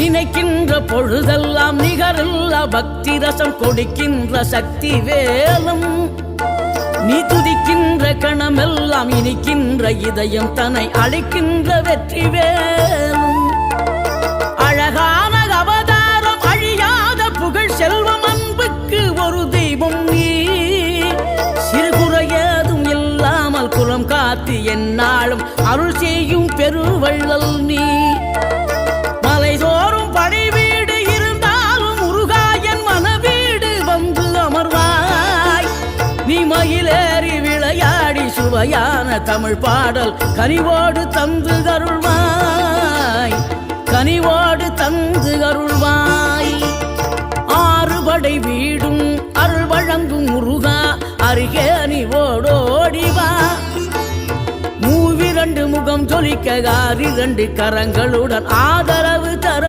நினைக்கின்ற பொழுதெல்லாம் நிகரில்லா பக்தி ரசம் கொடுக்கின்ற சக்தி வேலும் நீ துதிக்கின்ற கணமெல்லாம் இனிக்கின்ற இதயம் தன்னை அழைக்கின்ற வெற்றி வேலும் அழகான அவதாரம் அழியாத புகழ் செல்வம் அன்புக்கு ஒரு தெய்வம் நீ சிறுகுறையதும் இல்லாமல் குலம் காத்து எந்நாளும் அருள் செய்யும் பெருவள்ளல் நீ மலைதோறும் படை வீடு இருந்தாலும் முருகாயன் மனவீடு வந்து அமர்வாய் நீ மயிலேறி விளையாடி சுவையான தமிழ் பாடல் கனிவோடு தந்து அருள்வாய் கனிவோடு தந்து அருள்வாய் ஆறுபடை வீடும் அருள் வழங்கும் முருகா அருகே அணிவோடோடிவா மூவிரண்டு முகம் ஜொலிக்க 6 கரங்களுடன் ஆதரவு தர